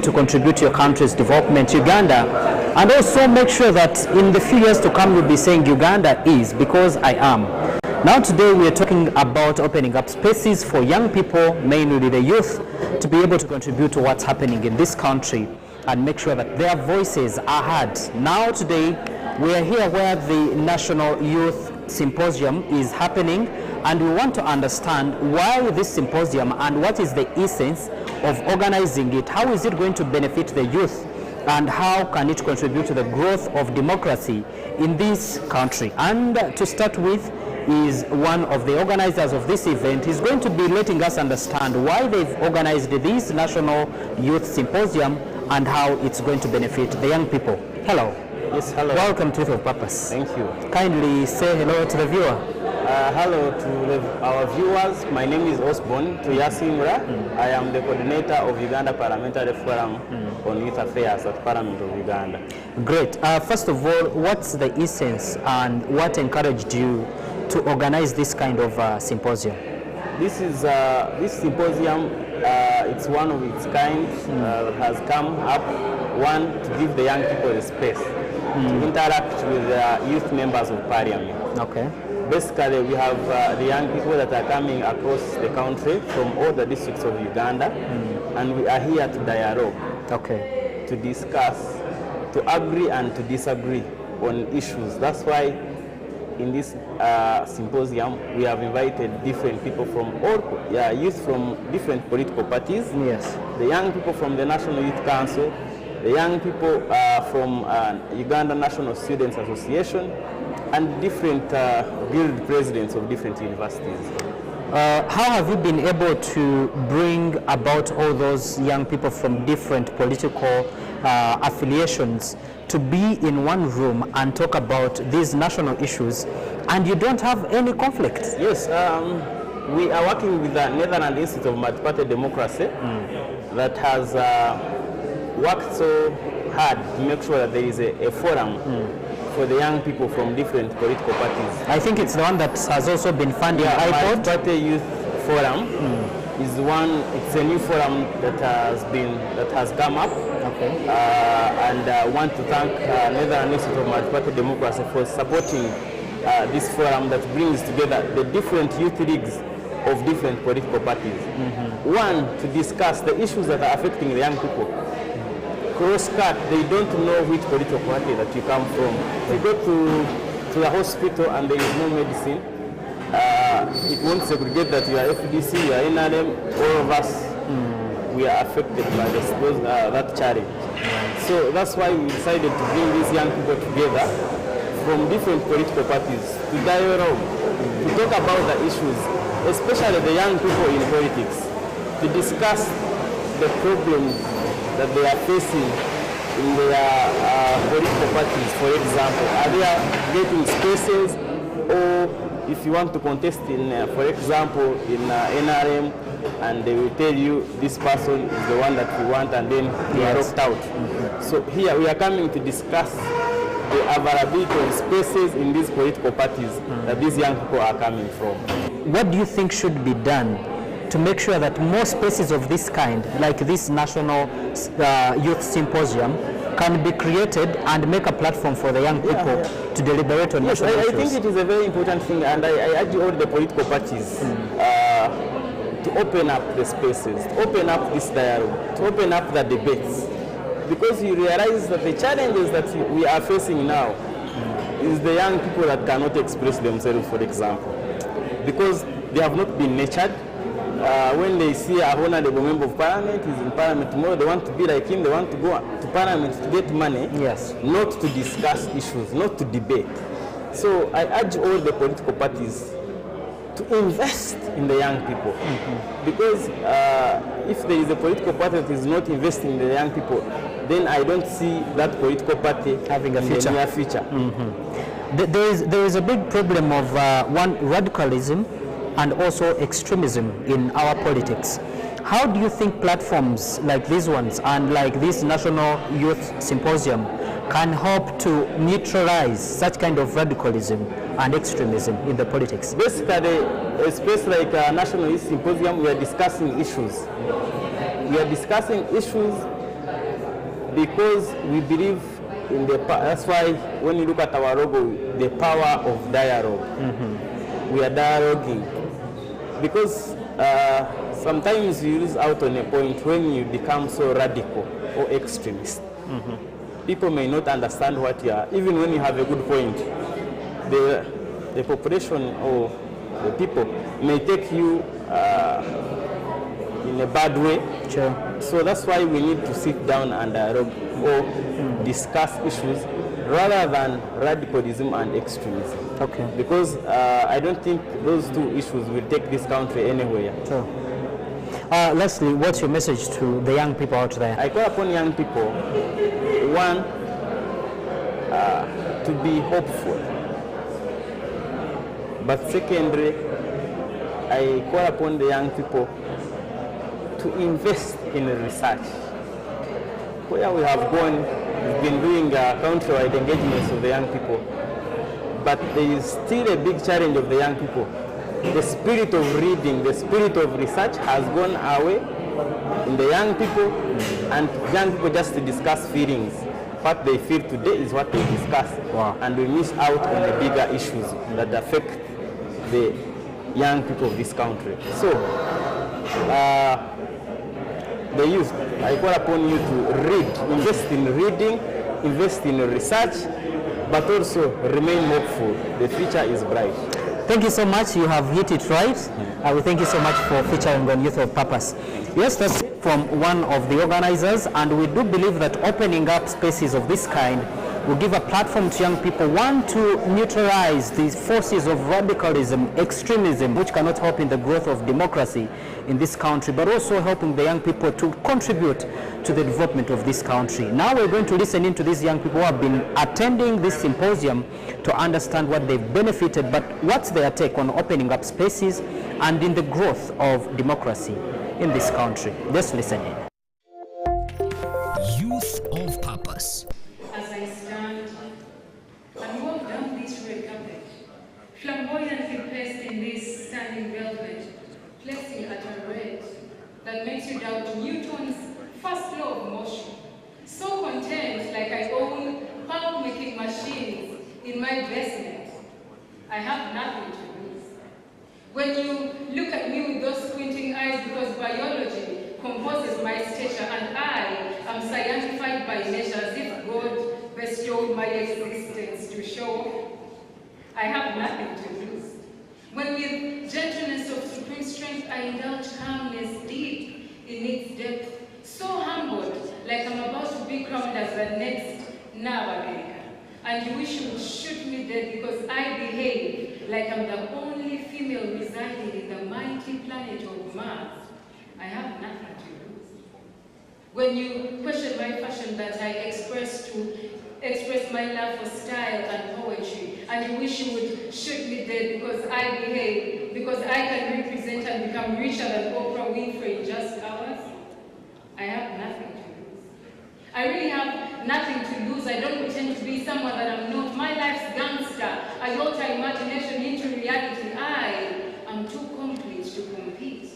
to contribute to your country's development, Uganda, and also make sure that in the few years to come you'll be saying Uganda is because I am. Now today we are talking about opening up spaces for young people, mainly the youth, to be able to contribute to what's happening in this country and make sure that their voices are heard. Now today we are here where the National Youth Symposium is happening, and we want to understand why this symposium and what is the essence of organizing it. How is it going to benefit the youth, and how can it contribute to the growth of democracy in this country? And to start with is one of the organizers of this event. He's going to be letting us understand why they've organized this National Youth Symposium and how it's going to benefit the young people. Hello. Yes, hello. Welcome to Youth of Purpose. Thank you. Kindly say hello to the viewer. Hello to our viewers. My name is Osborne Tuyasimura. I am the coordinator of Uganda Parliamentary Forum on Youth Affairs at Parliament of Uganda. Great. First of all, what's the essence and what encouraged you to organize this kind of symposium? This symposium, it's one of its kind that has come up, one, to give the young people the space to interact with the youth members of Parliament. Okay. Basically, we have the young people that are coming across the country from all the districts of Uganda, and we are here to dialogue, okay, to discuss, to agree and to disagree on issues. That's why in this symposium, we have invited different people from all, youth from different political parties. Yes. The young people from the National Youth Council, the young people from Uganda National Students Association, and different guild presidents of different universities. How have you been able to bring about all those young people from different political affiliations to be in one room and talk about these national issues, and you don't have any conflicts? Yes, we are working with the Netherlands Institute of Multi-Party Democracy that has worked so hard to make sure that there is a forum for the young people from different political parties. I think it's the one that has also been funding iPod. Multi-Party Youth Forum is one. It's a new forum that has come up. Okay. And I want to thank Netherlands Institute of Multi-Party Democracy for supporting this forum that brings together the different youth leagues of different political parties. One, to discuss the issues that are affecting the young people. Cross-cut, they don't know which political party that you come from. You go to the hospital and there is no medicine. It won't segregate that you are FDC, you are NRM, all of us, we are affected by that challenge. So that's why we decided to bring these young people together from different political parties to dialogue, to talk about the issues, especially the young people in politics, to discuss the problems that they are facing in their political parties. For example, are they getting spaces, or if you want to contest in, for example, in NRM, and they will tell you this person is the one that we want, and then they are locked out. So here we are coming to discuss the availability of spaces in these political parties that these young people are coming from. What do you think should be done to make sure that more spaces of this kind, like this National Youth Symposium, can be created and make a platform for the young people to deliberate on national issues? I think it is a very important thing, and I urge all the political parties to open up the spaces, to open up this dialogue, to open up the debates, because you realize that the challenges that we are facing now is the young people that cannot express themselves, for example, because they have not been nurtured. When they see a honorable member of parliament is in parliament tomorrow, they want to be like him, they want to go to parliament to get money, yes, not to discuss issues, not to debate. So I urge all the political parties to invest in the young people, because if there is a political party that is not investing in the young people, then I don't see that political party having a future. In the near future. There is a big problem of one, radicalism, and also extremism in our politics. How do you think platforms like these ones and like this National Youth Symposium can help to neutralize such kind of radicalism and extremism in the politics? Basically, a space like a National Youth Symposium, we are discussing issues. We are discussing issues because we believe in that's why when you look at our logo, the power of dialogue. We are dialoguing. Because sometimes you lose out on a point when you become so radical or extremist. People may not understand what you are, even when you have a good point. The population or the people may take you in a bad way. Sure. So that's why we need to sit down and dialogue or discuss issues rather than radicalism and extremism. Okay. Because I don't think those two issues will take this country anywhere. Sure. Leslie, what's your message to the young people out there? I call upon young people, one, to be hopeful. But secondly, I call upon the young people to invest in research. Where we have gone, we've been doing country-wide engagements of the young people, but there is still a big challenge of the young people. The spirit of reading, the spirit of research has gone away in the young people, and young people just discuss feelings. What they feel today is what they discuss. Wow. And we miss out on the bigger issues that affect the young people of this country. So, the youth, I call upon you to read, invest in reading, invest in research, but also remain hopeful. The future is bright. Thank you so much. You have hit it right. We thank you so much for featuring on Youth of Purpose. Yes, that's from one of the organizers, and we do believe that opening up spaces of this kind will give a platform to young people, one, to neutralize these forces of radicalism, extremism, which cannot help in the growth of democracy in this country, but also helping the young people to contribute to the development of this country. Now we're going to listen in to these young people who have been attending this symposium to understand what they've benefited, but what's their take on opening up spaces and in the growth of democracy in this country. Let's listen in. Youth of Purpose. As I stand and walk down this red carpet, flamboyantly placed in this standing velvet, placing at a rate that makes you doubt Newton's first law of motion. So content, like I own pulp-making machines in my basement, I have nothing to lose. When you look at me with those squinting eyes, because biology composes my stature and I am scientified by nature as if God bestowed my existence to show, I have nothing to lose. When with gentleness of supreme strength I indulge calmness deep in its depth, so humbled, like I'm about to be crowned as the next Navaga. And you wish you would shoot me dead because I behave like I'm the only female residing in the mighty planet of Mars. I have nothing to lose. When you question my fashion that I express my love for style and poetry, and you wish you would shoot me dead because I behave, because I can represent and become richer than Oprah Winfrey in just hours, I have nothing to lose. I really have nothing to lose. I don't pretend to be someone that I'm not. My life's gangster. I alter imagination into reality. I am too complete to compete.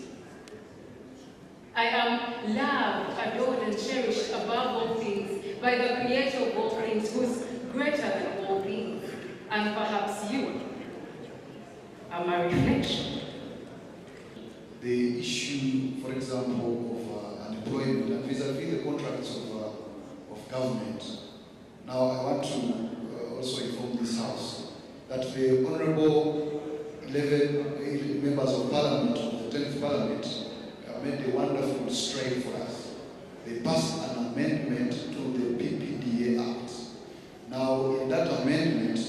I am loved, adored, and cherished above all things by the Creator of all things, who's greater than all things. And perhaps you are my reflection. The issue, for example, of unemployment and vis-a-vis the contracts of government. Now, I want to also inform this House that the Honourable 11 members of Parliament, of the 10th Parliament, made a wonderful stride for us. They passed an amendment to the PPDA Act. Now, in that amendment,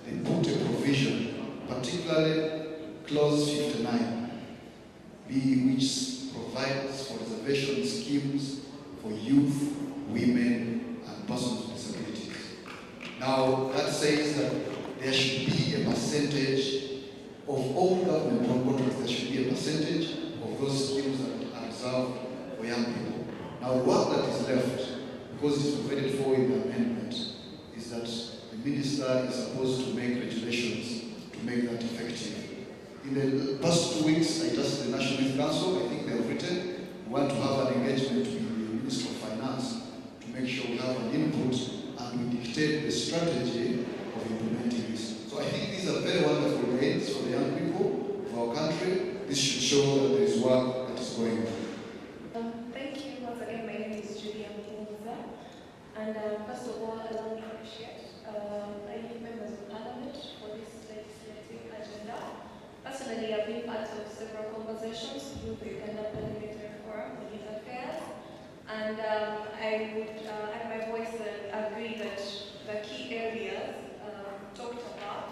they put a provision, particularly Clause 59, which provides for reservation schemes for youth, women, and persons with disabilities. Now, that says that there should be a percentage of all government contracts, there should be a percentage of those schemes that are reserved for young people. Now, the work that is left, because it's provided for in the amendment, is that the minister is supposed to make regulations to make that effective. In the past 2 weeks, I asked the National Youth Council, I think they have written, we want to have an engagement with the Minister of Finance to make sure we dictate the strategy of implementing this. So I think these are very wonderful days for the young people of our country. This should show that there is work that is going on. Thank you once again. My name is Julia Muza, and first of all, allow me to appreciate any members of Parliament for this legislative agenda. Personally, I've been part of several conversations with the Uganda Parliamentary Forum on Youth Affairs, and I would add my voice and agree that the key areas talked about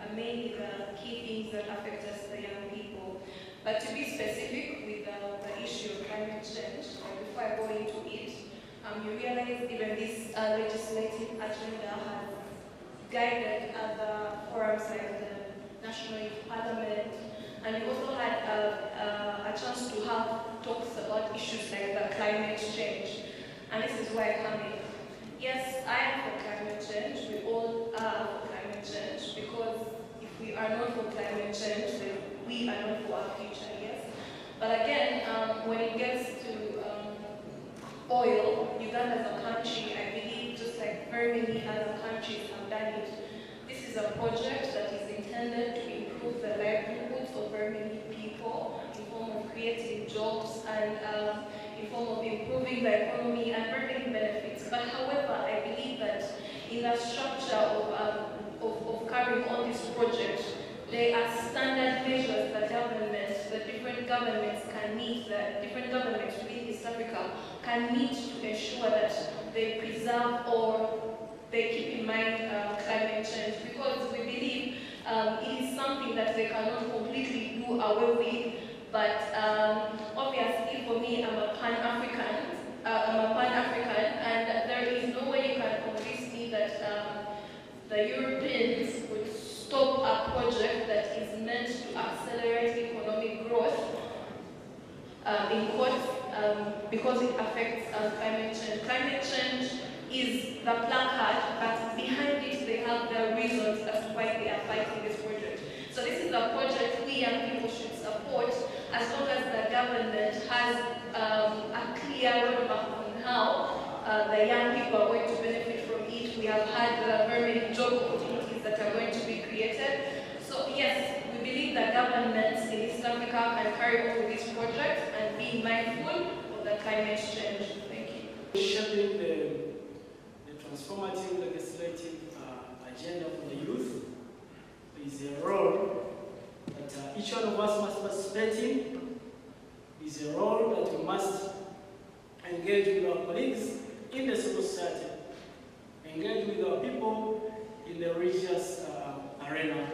are mainly the key things that affect us, the young people. But to be specific with the issue of climate change, before I go into it, you realize even this legislative agenda has guided other forums like the National Youth Parliament, and we also had a chance to have talks about issues like the climate change. And this is where I come in. Yes, I am for climate change. We all are for climate change, because if we are not for climate change, then we are not for our future, yes? But again, when it gets to oil, Uganda as a country, I believe, just like very many other countries have done it, this is a project that is intended to improve the livelihoods of very many people in form of creating jobs and in form of improving the economy and very many benefits. But however, I believe that in the structure of carrying on this project, there are standard measures that the different governments can meet, that different governments within East Africa can meet to ensure that they preserve or they keep in mind climate change, because we believe it is something that they cannot completely do away with. But obviously, for me, I'm a Pan-African, and there is no way you can convince me that the Europeans would stop a project that is meant to accelerate economic growth in quotes, because it affects climate change. Climate change is the placard, but behind it they have their reasons as to why they are fighting this project. So this is a project we young people should support, as long as the government has a clear roadmap on how the young people are going to benefit from it. We have had very many job opportunities that are going to be created. So yes, we believe that governments in East Africa can carry on with this project and be mindful of the climate change. Thank you. Shaping the transformative legislative agenda for the youth is a role that each one of us must participate in. Is a role that we must engage with our colleagues in the civil society, engage with our people in the religious arena,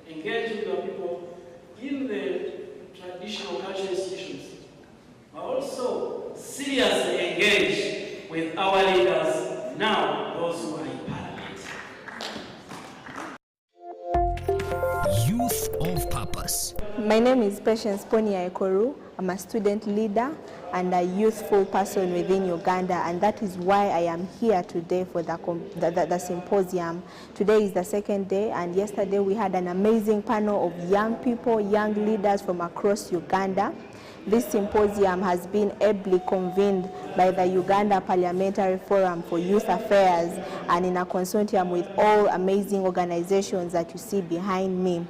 engage with our people in the traditional cultural institutions, but also seriously engage with our leaders now, those who are in Parliament. Youth of Purpose. My name is Patience Ponia Ekoru. I'm a student leader and a youthful person within Uganda, and that is why I am here today for the symposium. Today is the second day, and yesterday we had an amazing panel of young people, young leaders from across Uganda. This symposium has been ably convened by the Uganda Parliamentary Forum for Youth Affairs, and in a consortium with all amazing organizations that you see behind me.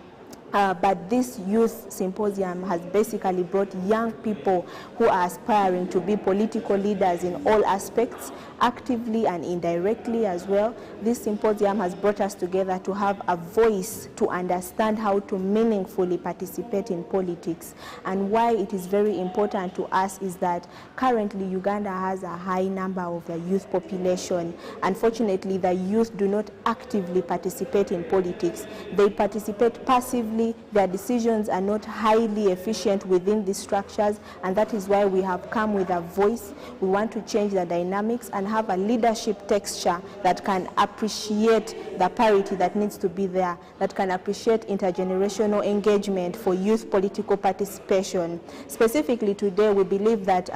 But this youth symposium has basically brought young people who are aspiring to be political leaders in all aspects, actively and indirectly as well. This symposium has brought us together to have a voice to understand how to meaningfully participate in politics. And why it is very important to us is that currently Uganda has a high number of the youth population. Unfortunately, the youth do not actively participate in politics. They participate passively. Their decisions are not highly efficient within the structures, and that is why we have come with a voice. We want to change the dynamics and have a leadership texture that can appreciate the parity that needs to be there, that can appreciate intergenerational engagement for youth political participation. Specifically today, we believe that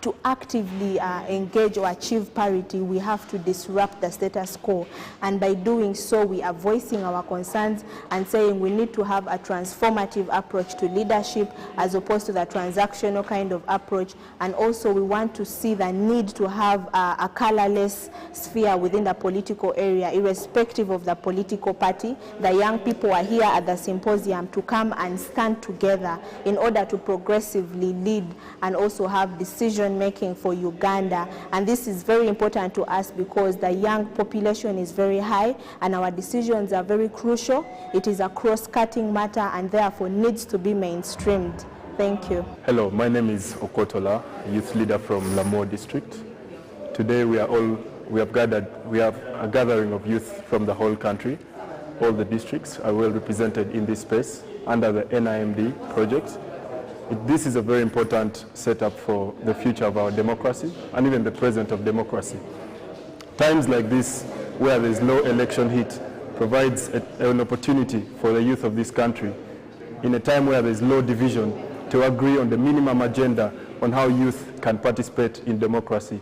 to actively engage or achieve parity, we have to disrupt the status quo. And by doing so, we are voicing our concerns and saying we need to have a transformative approach to leadership as opposed to the transactional kind of approach. And also we want to see the need to have a colorless sphere within the political area, irrespective of the political party. The young people are here at the symposium to come and stand together in order to progressively lead and also have decision making for Uganda. And this is very important to us because the young population is very high and our decisions are very crucial. It is a cross-cutting matter and therefore needs to be mainstreamed. Thank you. Hello, my name is Okotola, youth leader from Lamour district. Today we have a gathering of youth from the whole country. All the districts are well represented in this space under the NIMD project. This is a very important setup for the future of our democracy and even the present of democracy. Times like this, where there is low election heat, provides an opportunity for the youth of this country, in a time where there is low division, to agree on the minimum agenda on how youth can participate in democracy.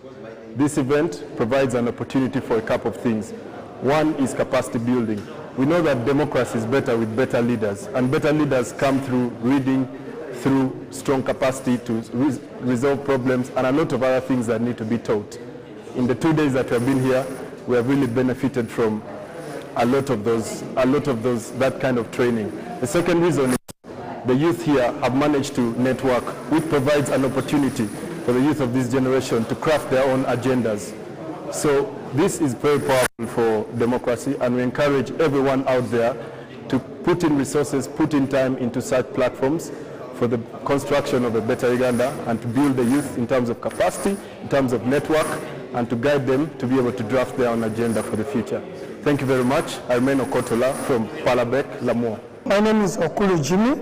This event provides an opportunity for a couple of things. One is capacity building. We know that democracy is better with better leaders, and better leaders come through reading, through strong capacity to resolve problems, and a lot of other things that need to be taught. In the 2 days that we have been here, we have really benefited from a lot of that kind of training. The second reason is the youth here have managed to network, which provides an opportunity for the youth of this generation to craft their own agendas. So this is very powerful for democracy, and we encourage everyone out there to put in resources, put in time into such platforms for the construction of a better Uganda and to build the youth in terms of capacity, in terms of network, and to guide them to be able to draft their own agenda for the future. Thank you very much. I remain Okotola from Palabek, Lamour. My name is Okulu Jimmy,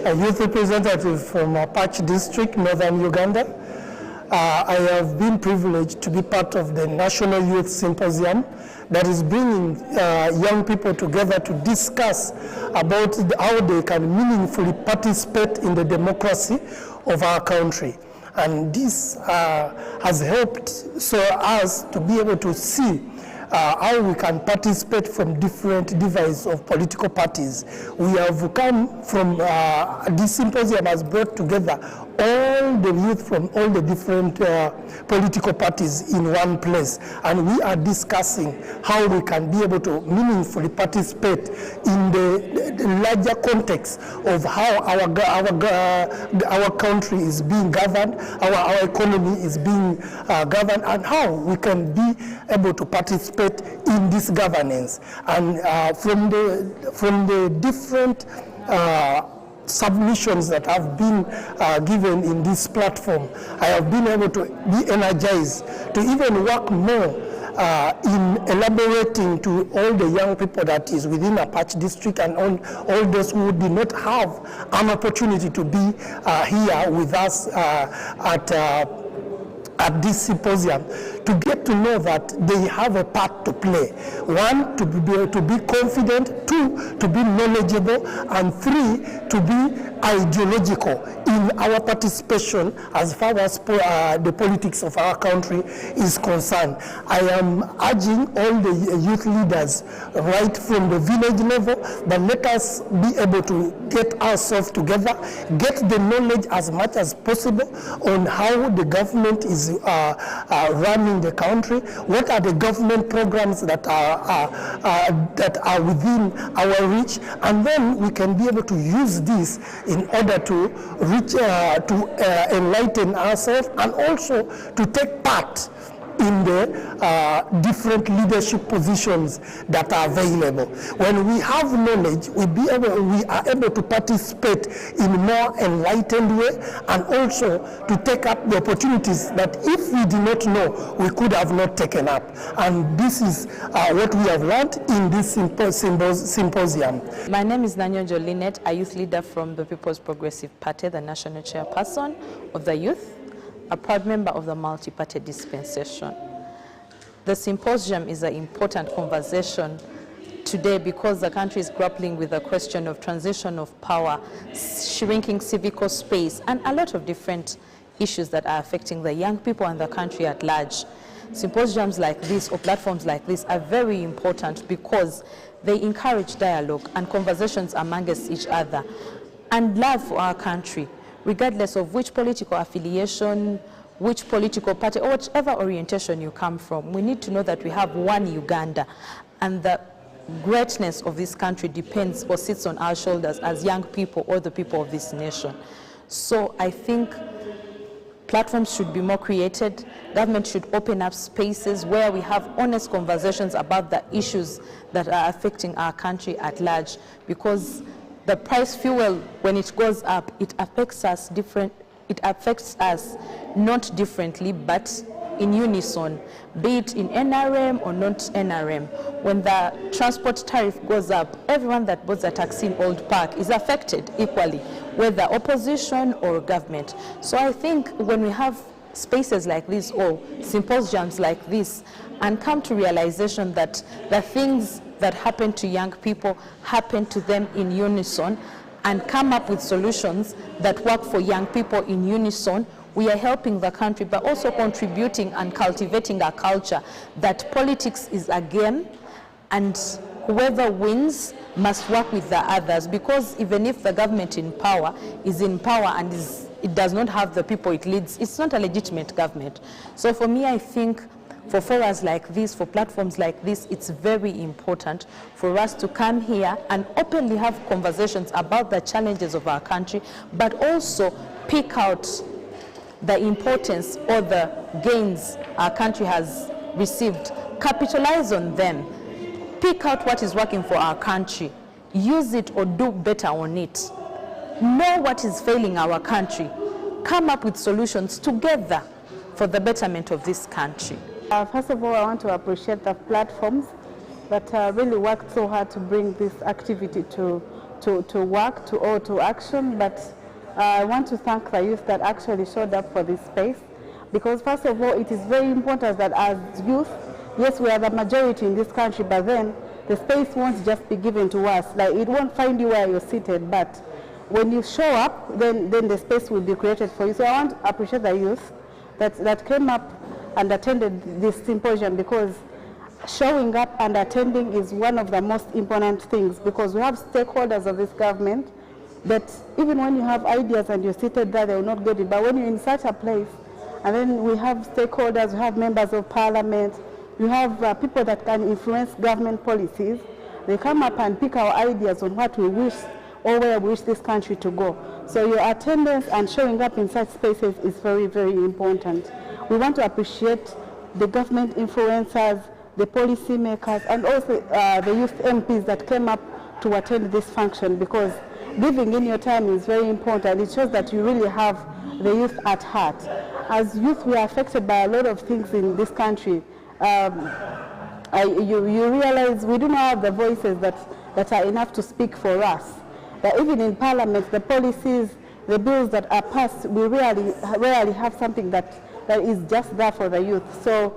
a youth representative from Apache District, Northern Uganda. I have been privileged to be part of the National Youth Symposium that is bringing young people together to discuss about how they can meaningfully participate in the democracy of our country. And this has helped so as to be able to see how we can participate from different divides of political parties. We have come from, this symposium has brought together all the youth from all the different political parties in one place, and we are discussing how we can be able to meaningfully participate in the larger context of how our country is being governed, our economy is being governed, and how we can be able to participate in this governance. And from the different submissions that have been given in this platform, I have been able to be energized to even work more in elaborating to all the young people that is within Apache District and all those who did not have an opportunity to be here with us at this symposium, to get to know that they have a part to play. One, to be confident. Two, to be knowledgeable. And three, to be ideological in our participation as far as the politics of our country is concerned. I am urging all the youth leaders right from the village level that let us be able to get ourselves together, get the knowledge as much as possible on how the government is running the country, what are the government programs that are within our reach, and then we can be able to use this in order to reach, enlighten ourselves and also to take part in the different leadership positions that are available. When we have knowledge, we are able to participate in a more enlightened way, and also to take up the opportunities that if we did not know, we could have not taken up. And this is what we have learned in this symposium. My name is Nanyonjo Lynette, a youth leader from the People's Progressive Party, the national chairperson of the youth, a proud member of the multi-party dispensation. The symposium is an important conversation today because the country is grappling with the question of transition of power, shrinking civic space, and a lot of different issues that are affecting the young people and the country at large. Symposiums like this or platforms like this are very important because they encourage dialogue and conversations amongst each other and love for our country, regardless of which political affiliation, which political party, or whichever orientation you come from. We need to know that we have one Uganda, and the greatness of this country depends or sits on our shoulders as young people or the people of this nation. So I think platforms should be more created. Government should open up spaces where we have honest conversations about the issues that are affecting our country at large, because the price fuel, when it goes up, it affects us not differently, but in unison, be it in NRM or not NRM. When the transport tariff goes up, everyone that boards a taxi in Old Park is affected equally, whether opposition or government. So I think when we have spaces like this or symposiums like this and come to realization that the things that happen to young people happen to them in unison, and come up with solutions that work for young people in unison, we are helping the country, but also contributing and cultivating a culture that politics is a game, and whoever wins must work with the others, because even if the government is in power and it does not have the people it leads, it's not a legitimate government. So for me, I think for forums like this, for platforms like this, it's very important for us to come here and openly have conversations about the challenges of our country, but also pick out the importance or the gains our country has received, capitalize on them, pick out what is working for our country, use it or do better on it, know what is failing our country, come up with solutions together for the betterment of this country. First of all, I want to appreciate the platforms that really worked so hard to bring this activity to action. But I want to thank the youth that actually showed up for this space, because first of all, it is very important that as youth, yes, we are the majority in this country, but then the space won't just be given to us. Like, it won't find you where you're seated, but when you show up, then the space will be created for you. So I want to appreciate the youth that came up and attended this symposium, because showing up and attending is one of the most important things, because we have stakeholders of this government that even when you have ideas and you're seated there, they will not get it. But when you're in such a place, and then we have stakeholders, we have members of parliament, we have people that can influence government policies, they come up and pick our ideas on what we wish or where we wish this country to go. So your attendance and showing up in such spaces is very, very important. We want to appreciate the government influencers, the policy makers, and also the youth MPs that came up to attend this function, because giving in your time is very important. It shows that you really have the youth at heart. As youth, we are affected by a lot of things in this country. You realize we do not have the voices that are enough to speak for us. That even in Parliament, the policies, the bills that are passed, we rarely have something that is just there for the youth. So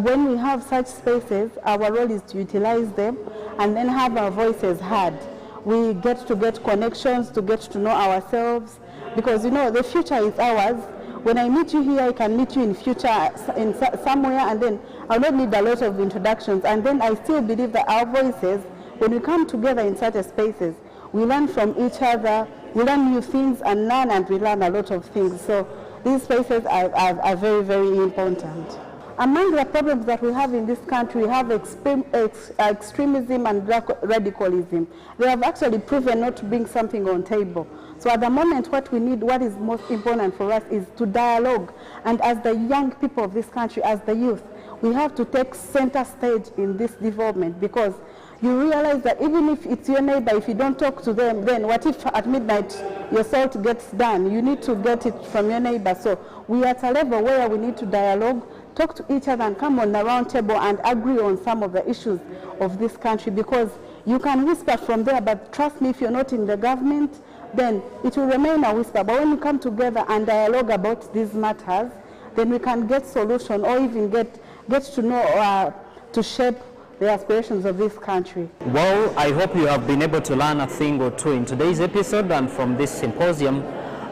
when we have such spaces, our role is to utilize them and then have our voices heard. We get connections, to get to know ourselves, because you know the future is ours. When I meet you here, I can meet you in future in somewhere, and then I'll not need a lot of introductions. And then I still believe that our voices, when we come together in such spaces, we learn from each other, we learn new things and we learn a lot of things. So these spaces are very, very important. Among the problems that we have in this country, we have extremism and radicalism. They have actually proven not to bring something on table. So at the moment, what we need, what is most important for us, is to dialogue. And as the young people of this country, as the youth, we have to take center stage in this development, because you realize that even if it's your neighbor, if you don't talk to them, then what if at midnight your salt gets done? You need to get it from your neighbor. So we are at a level where we need to dialogue, talk to each other, and come on the round table and agree on some of the issues of this country, because you can whisper from there, but trust me, if you're not in the government, then it will remain a whisper. But when you come together and dialogue about these matters, then we can get solution, or even get to know to shape the aspirations of this country. Well, I hope you have been able to learn a thing or two in today's episode and from this symposium.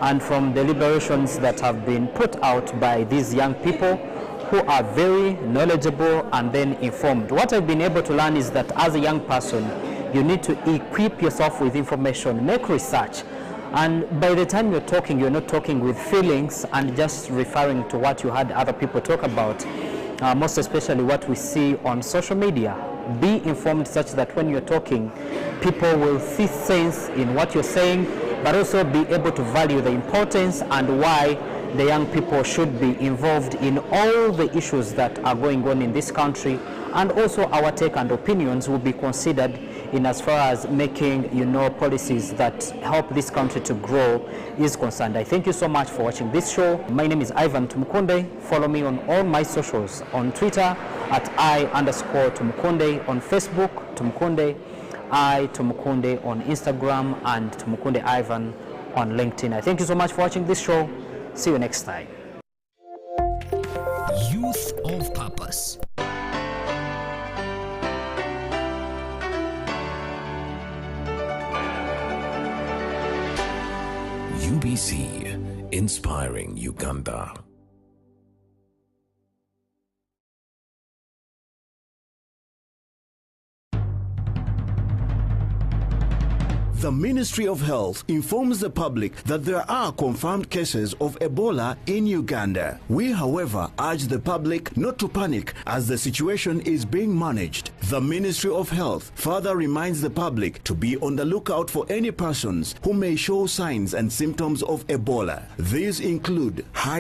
and from the liberations that have been put out by these young people who are very knowledgeable and then informed. What I've been able to learn is that as a young person, you need to equip yourself with information, make research, and by the time you're talking, you're not talking with feelings and just referring to what you had other people talk about, most especially what we see on social media. Be informed such that when you're talking, people will see sense in what you're saying, but also be able to value the importance and why the young people should be involved in all the issues that are going on in this country, and also our take and opinions will be considered in as far as making, policies that help this country to grow is concerned. I thank you so much for watching this show. My name is Ivan Tumukunde. Follow me on all my socials, on Twitter at @I_Tumukunde, on Facebook Tumukunde, Tumukunde on Instagram, and Tumukunde Ivan on LinkedIn. I thank you so much for watching this show. See you next time. Youth of Purpose. UBC, inspiring Uganda. The Ministry of Health informs the public that there are confirmed cases of Ebola in Uganda. We, however, urge the public not to panic as the situation is being managed. The Ministry of Health further reminds the public to be on the lookout for any persons who may show signs and symptoms of Ebola. These include high